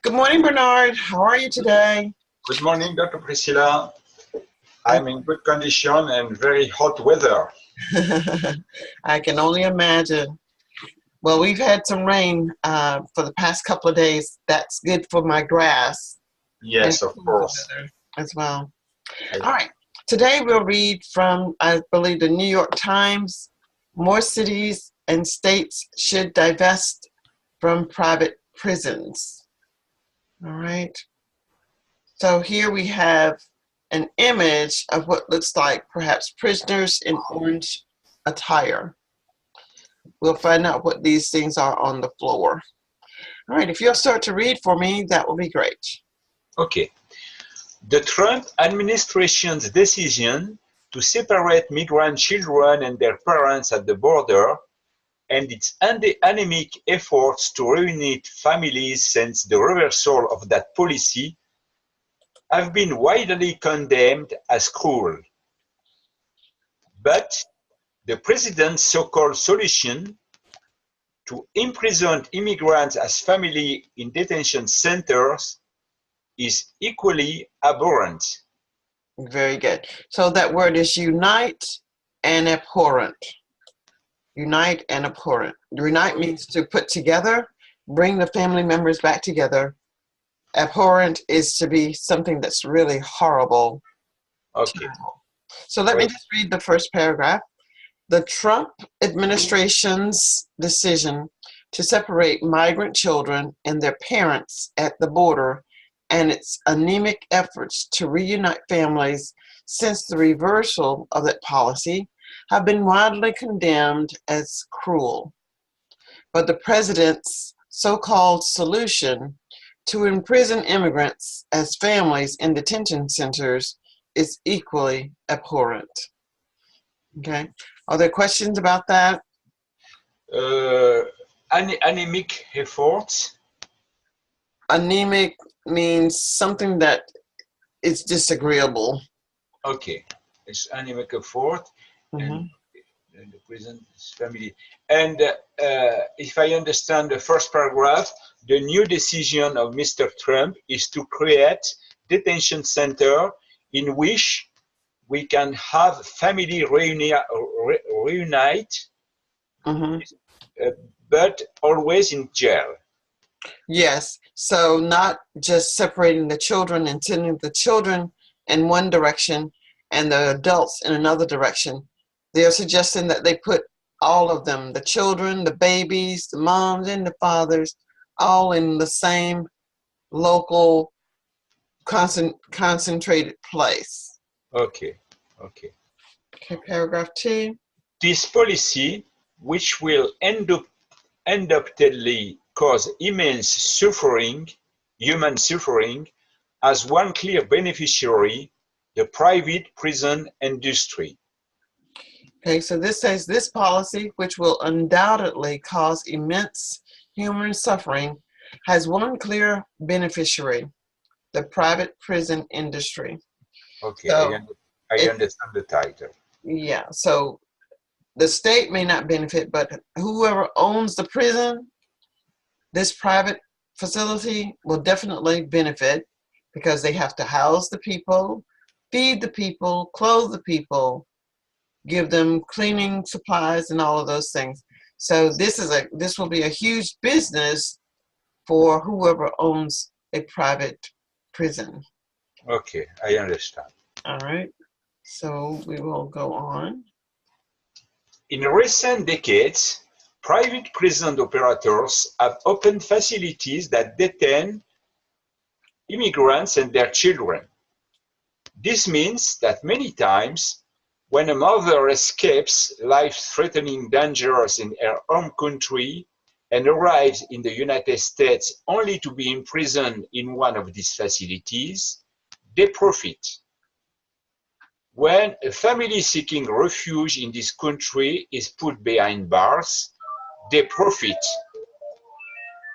Good morning, Bernard. How are you today? Good morning, Dr. Priscilla. I'm in good condition and very hot weather. I can only imagine. Well, we've had some rain for the past couple of days. That's good for my grass and Yes, of course. weather as well. All right. Today we'll read from, I believe, the New York Times. More cities and states should divest from private prisons. All right. So here we have an image of what looks like perhaps prisoners in orange attire. We'll find out what these things are on the floor. All right, if you'll start to read for me, that will be great. Okay. The Trump administration's decision to separate migrant children and their parents at the border and its anemic efforts to reunite families since the reversal of that policy have been widely condemned as cruel. But the president's so-called solution to imprison immigrants as family in detention centers is equally abhorrent. Very good. So that word is unite and abhorrent. Unite and abhorrent. Unite means to put together, bring the family members back together. Abhorrent is to be something that's really horrible. Okay. So let me just read the first paragraph. The Trump administration's decision to separate migrant children and their parents at the border and its anemic efforts to reunite families since the reversal of that policy have been widely condemned as cruel. But the president's so-called solution to imprison immigrants as families in detention centers is equally abhorrent. Okay. Are there questions about that? Anemic efforts. Anemic means something that is disagreeable. Okay. It's anemic effort and the prison's family. And if I understand the first paragraph, the new decision of Mr. Trump is to create detention center in which we can have family reunite, but always in jail. Yes, so not just separating the children and sending the children in one direction and the adults in another direction. They're suggesting that they put all of them, the children, the babies, the moms and the fathers, all in the same local concentrated place. Okay. Okay, paragraph 2. This policy, which will undoubtedly cause immense suffering, human suffering, has one clear beneficiary, the private prison industry. Okay, so this says this policy, which will undoubtedly cause immense human suffering, has one clear beneficiary, the private prison industry. Okay, so I understand the title. Yeah, so the state may not benefit, but whoever owns the prison, this private facility will definitely benefit because they have to house the people, feed the people, clothe the people, give them cleaning supplies and all of those things. So this will be a huge business for whoever owns a private prison. Okay, I understand. All right, so we will go on. In recent decades, private prison operators have opened facilities that detain immigrants and their children. This means that many times, when a mother escapes life-threatening dangers in her home country and arrives in the United States only to be imprisoned in one of these facilities, they profit. When a family seeking refuge in this country is put behind bars, they profit.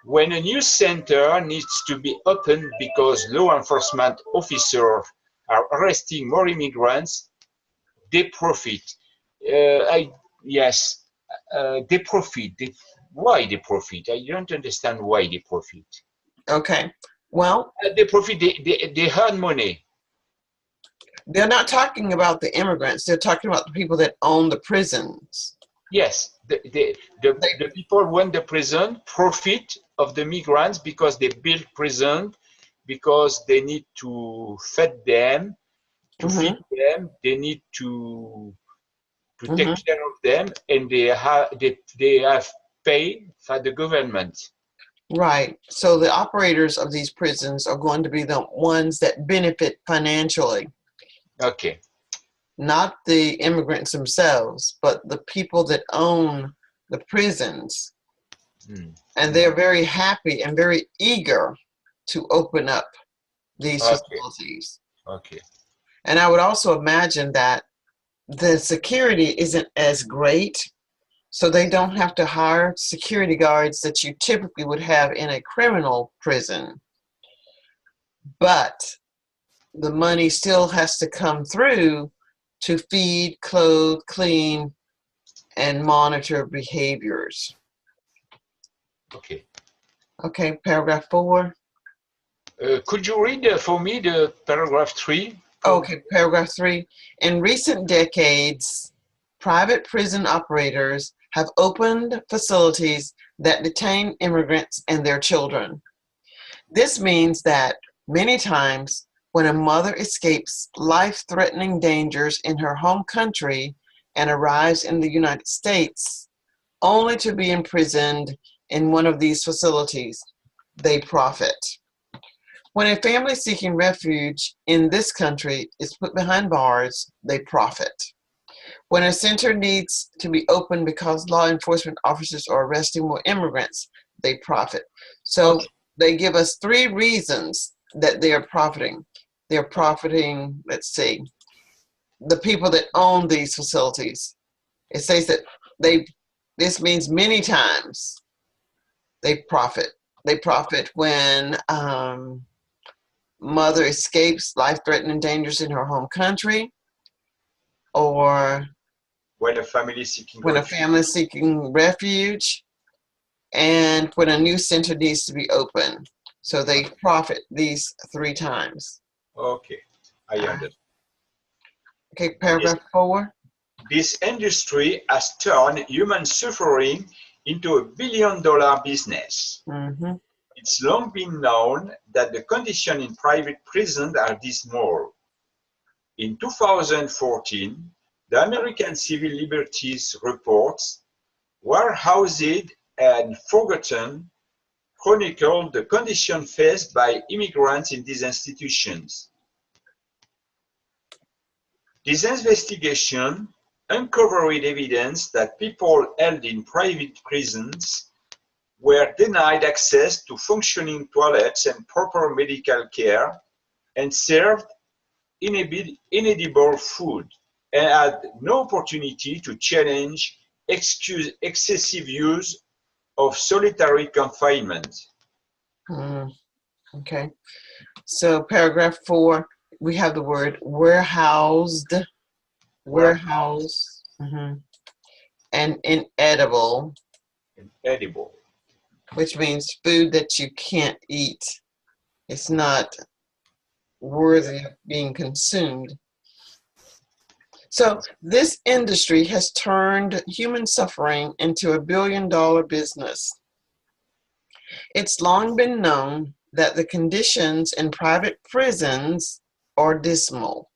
When a new center needs to be opened because law enforcement officers are arresting more immigrants, they profit. They profit. Why they profit? I don't understand why they profit. Okay, Well, They profit, they earn money. they're not talking about the immigrants. They're talking about the people that own the prisons. Yes, the people who run the prison profit of the migrants because they build prison, because they need to feed them, to feed Mm-hmm, them, they need to take mm-hmm. care of them, and they have paid for the government. Right. So the operators of these prisons are going to be the ones that benefit financially, Okay. not the immigrants themselves, but the people that own the prisons. Mm. And they're very happy and very eager to open up these Okay. facilities. Okay. And I would also imagine that the security isn't as great, so they don't have to hire security guards that you typically would have in a criminal prison. But the money still has to come through to feed, clothe, clean, and monitor behaviors. Okay. Okay, paragraph 4. Could you read for me the paragraph 3? Okay, paragraph 3. In recent decades, private prison operators have opened facilities that detain immigrants and their children. This means that many times when a mother escapes life-threatening dangers in her home country and arrives in the United States, only to be imprisoned in one of these facilities, they profit. When a family seeking refuge in this country is put behind bars, they profit. When a center needs to be opened because law enforcement officers are arresting more immigrants, they profit. So Okay. they give us 3 reasons that they are profiting. They're profiting, let's see, the people that own these facilities. It says that this means many times they profit. They profit when mother escapes life-threatening dangers in her home country, or When a family seeking when a refuge. family is seeking refuge, and when a new center needs to be open. So they profit these 3 times. Okay, I understand. Okay, This, paragraph 4. this industry has turned human suffering into a billion-dollar business. Mm-hmm. It's long been known that the conditions in private prisons are dismal. In 2014, the American Civil Liberties Reports, Warehoused and Forgotten, chronicled the conditions faced by immigrants in these institutions. This investigation uncovered evidence that people held in private prisons were denied access to functioning toilets and proper medical care, and served inedible food, and had no opportunity to challenge excessive use of solitary confinement. Okay, so paragraph 4, we have the word warehoused, warehouse, and inedible, Edible. which means food that you can't eat. It's not worthy of being consumed. So this industry has turned human suffering into a billion-dollar business. It's long been known that the conditions in private prisons are dismal.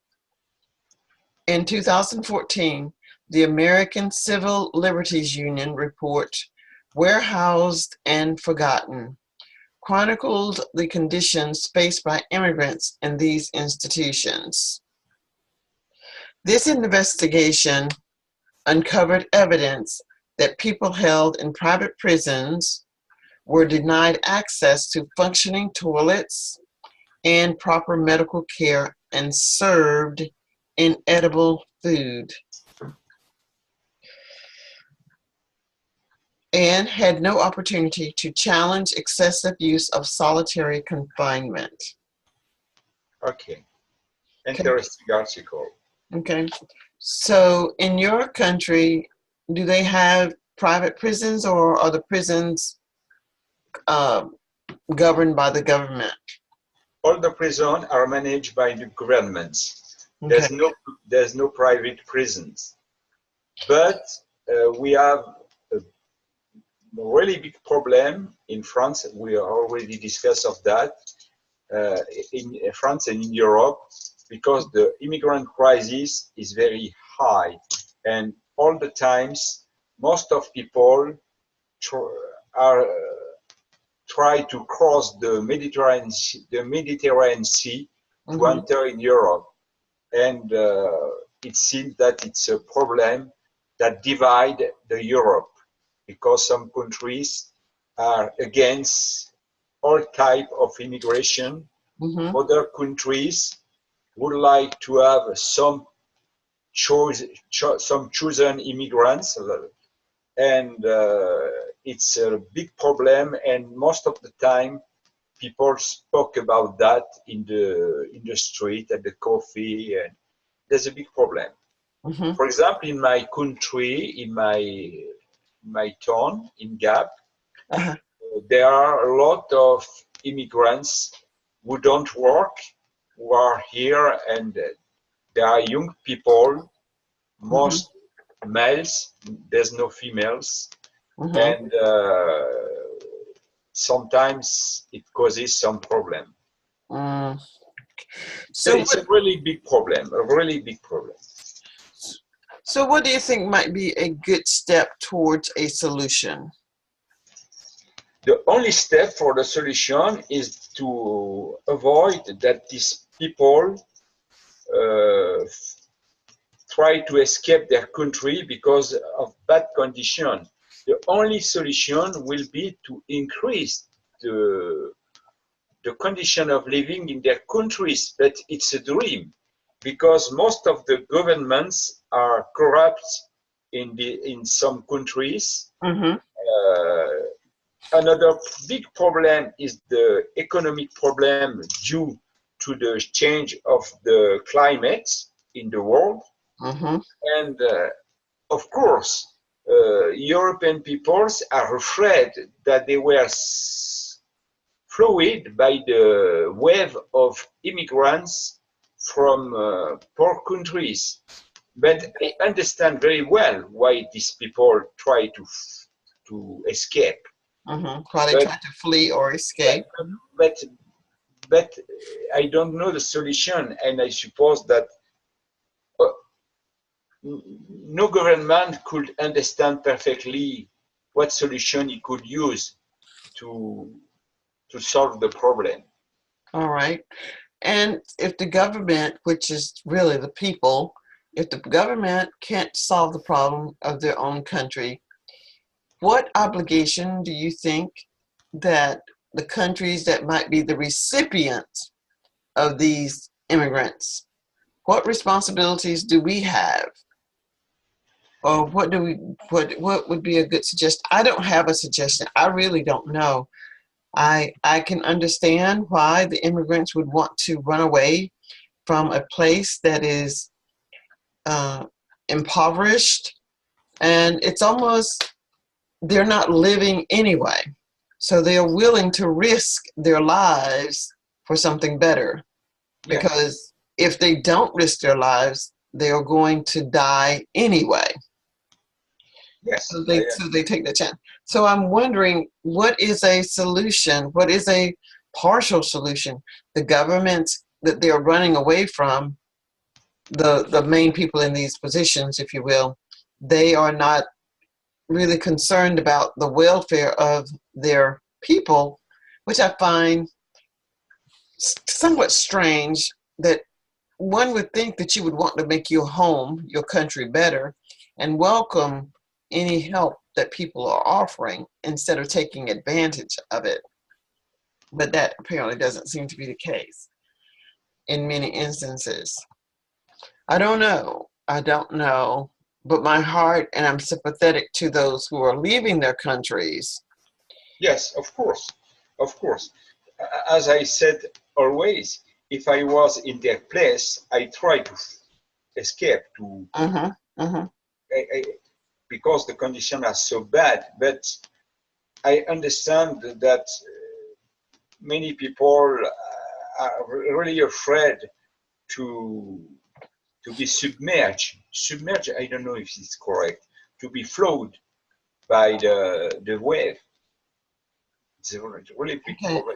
In 2014, the American Civil Liberties Union report, Warehoused and Forgotten, chronicled the conditions faced by immigrants in these institutions. This investigation uncovered evidence that people held in private prisons were denied access to functioning toilets and proper medical care and served inedible food, and had no opportunity to challenge excessive use of solitary confinement. Okay, Okay. interesting article. Okay. So in your country, do they have private prisons, or are the prisons governed by the government? all the prisons are managed by the governments. Okay. There's no private prisons. But we have a really big problem in France. We already discussed of that in France and in Europe, because the immigrant crisis is very high, and all the times most of people try to cross the Mediterranean Sea to enter in Europe, and it seems that it's a problem that divide the Europe, because some countries are against all type of immigration. Other countries would like to have some chosen immigrants, and it's a big problem. And most of the time, people spoke about that in the street, at the coffee, and there's a big problem. For example, in my country, in my town, in Gap, there are a lot of immigrants who don't work, who are here, and there are young people, most males, there's no females, and sometimes it causes some problem. So it's a really big problem, a really big problem. So what do you think might be a good step towards a solution? The only step for the solution is to avoid that these people try to escape their country because of bad conditions. The only solution will be to increase the condition of living in their countries, but it's a dream, because most of the governments are corrupt in some countries. Another big problem is the economic problem due to the change of the climate in the world. And of course, European peoples are afraid that they were flowed by the wave of immigrants from poor countries. But I understand very well why these people try to escape. Why they try to flee or escape. But I don't know the solution, and I suppose that no government could understand perfectly what solution he could use to solve the problem. All right. And if the government, which is really the people, if the government can't solve the problem of their own country, what obligation do you think that the countries that might be the recipients of these immigrants, what responsibilities do we have? Or what would be a good suggestion? I don't have a suggestion. I really don't know. I can understand why the immigrants would want to run away from a place that is impoverished, and it's almost, they're not living anyway. So they are willing to risk their lives for something better. Yeah. Because if they don't risk their lives, they are going to die anyway. Yes. So they take the chance. So I'm wondering, what is a solution? What is a partial solution? The governments that they're running away from, the main people in these positions, if you will, they are not really concerned about the welfare of their people, which I find somewhat strange. That one would think that you would want to make your home, your country better, and welcome any help that people are offering instead of taking advantage of it. But that apparently doesn't seem to be the case in many instances. I don't know, but my heart, and I'm sympathetic to those who are leaving their countries. Yes, of course. As I said always, if I was in their place, I try to escape because the conditions are so bad. But I understand that many people are really afraid to be submerged. Submerged, I don't know if it's correct. To be flowed by the wave. It's a really big Okay. problem.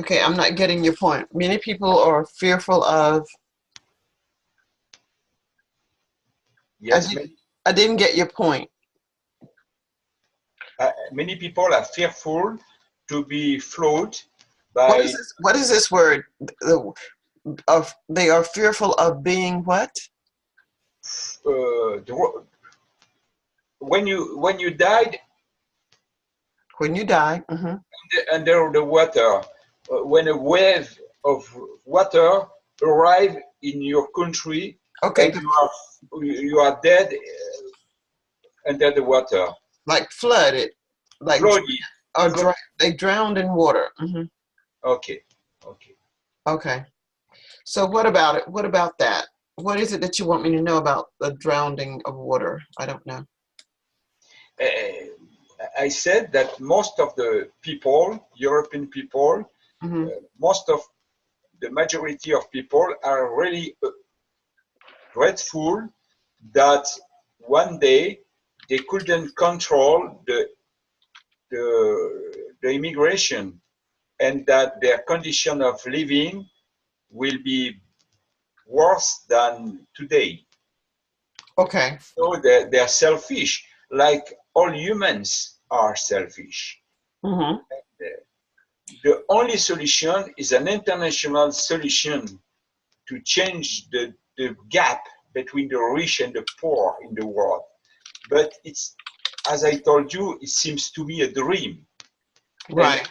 Okay, I'm not getting your point. Many people are fearful of. Yes, I didn't get your point. many people are fearful to be flowed What is by this? What is this word? Of they are fearful of being what? when you died When you die. Mm-hmm. under the water, when a wave of water arrive in your country Okay, and you are dead under the water, like flooded, like flooded. or Flood. they drowned in water. Mm-hmm. Okay, okay. Okay. So what about it? What about that? What is it that you want me to know about the drowning of water? I don't know. Uh, I said that most of the people, European people, Mm-hmm. most of the majority of people are really grateful that one day they couldn't control the immigration and that their condition of living will be worse than today. Okay. So they're selfish, like all humans are selfish. Mm-hmm. The only solution is an international solution to change the gap between the rich and the poor in the world. But it's, as I told you, it seems to me a dream. And Right.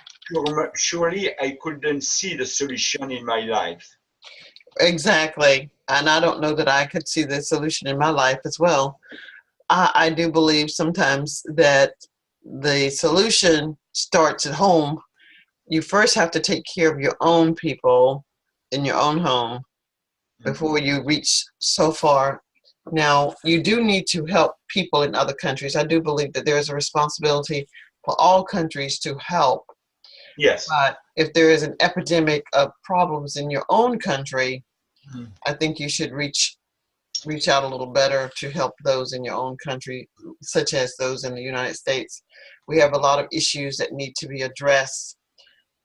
surely I couldn't see the solution in my life. Exactly. And I don't know that I could see the solution in my life as well. I do believe sometimes that the solution starts at home. You first have to take care of your own people in your own home before you reach so far. Now, you do need to help people in other countries. I do believe that there is a responsibility for all countries to help. Yes. But if there is an epidemic of problems in your own country, Mm. I think you should reach out a little better to help those in your own country, such as those in the United States. We have a lot of issues that need to be addressed.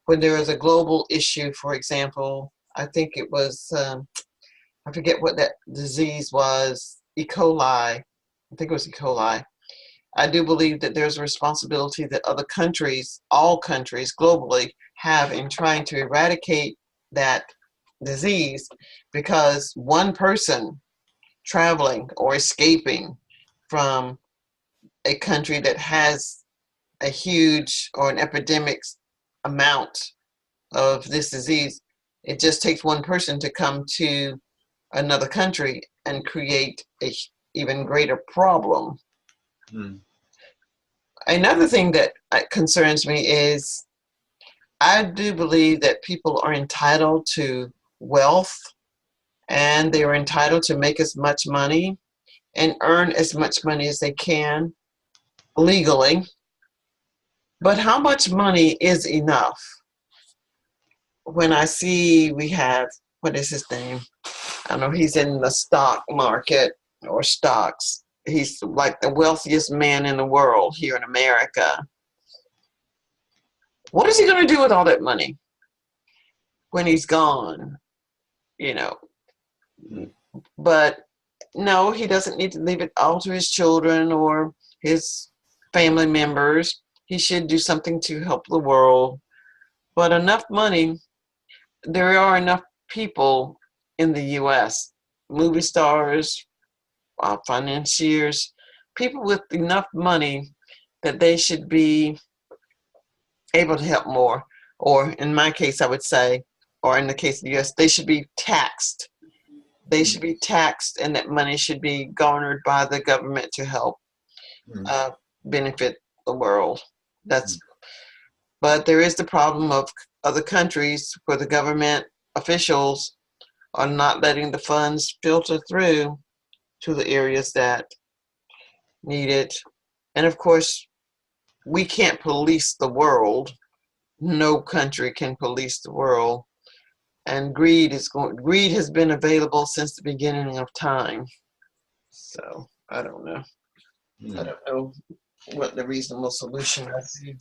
When there is a global issue, for example, I think it was, I forget what that disease was, E. coli. I think it was E. coli. I do believe that there's a responsibility that other countries, all countries globally, have in trying to eradicate that disease, because one person traveling or escaping from a country that has a huge or an epidemic amount of this disease, it just takes one person to come to another country and create a even greater problem. Mm. Another thing that concerns me is I do believe that people are entitled to wealth and they are entitled to make as much money and earn as much money as they can legally. But how much money is enough? When I see we have, what is his name? I don't know, he's in the stock market or stocks. He's like the wealthiest man in the world here in America. What is he going to do with all that money when he's gone? You know, Mm. but no, he doesn't need to leave it all to his children or his family members. He should do something to help the world. But enough money, there are enough people in the U.S., movie stars, financiers, people with enough money that they should be able to help more. Or in my case, I would say, or in the case of the U.S., they should be taxed. They should be taxed, and that money should be garnered by the government to help Mm. uh, benefit the world. Mm. But there is the problem of other countries where the government officials are not letting the funds filter through to the areas that need it. And of course, we can't police the world. No country can police the world. And greed has been available since the beginning of time. So I don't know. I don't know what the reasonable solution would be.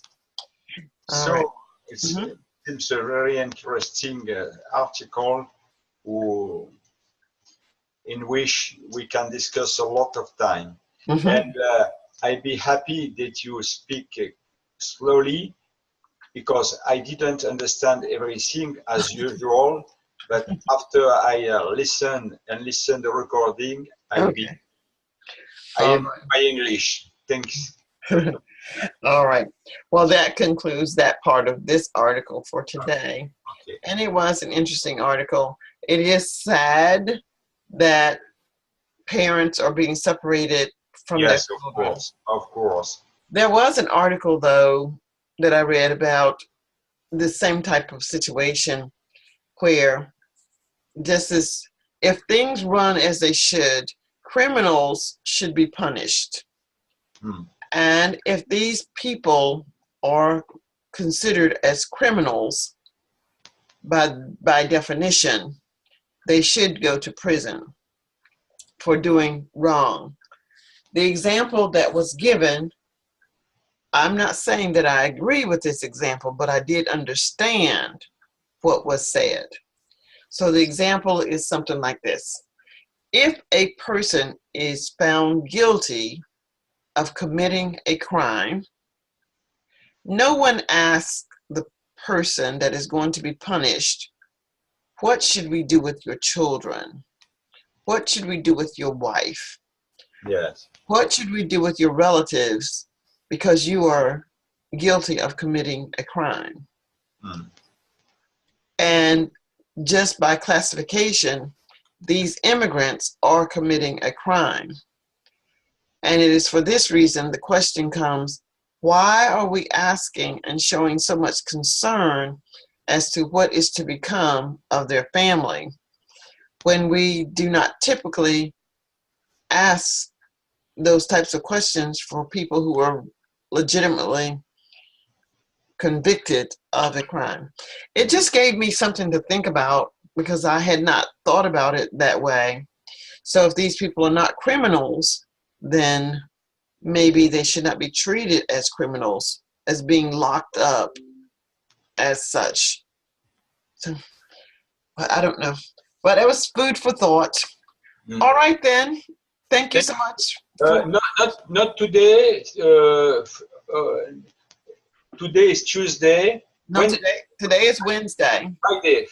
So right. it seems a very interesting article in which we can discuss a lot of time. And I'd be happy that you speak slowly, because I didn't understand everything as usual. But after I listen the recording, I am my English. Thanks. All right. Well, that concludes that part of this article for today. Okay. And it was an interesting article. It is sad that parents are being separated from their children. Yes, of course. There was an article, though, that I read about the same type of situation where just as if things run as they should, criminals should be punished. And if these people are considered as criminals, by definition, they should go to prison for doing wrong. The example that was given, I'm not saying that I agree with this example, but I did understand what was said. So the example is something like this. If a person is found guilty of committing a crime, no one asks the person that is going to be punished, what should we do with your children? What should we do with your wife? Yes. What should we do with your relatives because you are guilty of committing a crime? And just by classification, these immigrants are committing a crime. And it is for this reason the question comes, why are we asking and showing so much concern as to what is to become of their family when we do not typically ask those types of questions for people who are legitimately convicted of a crime? It just gave me something to think about because I had not thought about it that way. So if these people are not criminals, then maybe they should not be treated as criminals, as being locked up as such. So, but I don't know. But it was food for thought. All right then. Thank you so much. Not today. Today is Tuesday. No, today is Wednesday. Friday.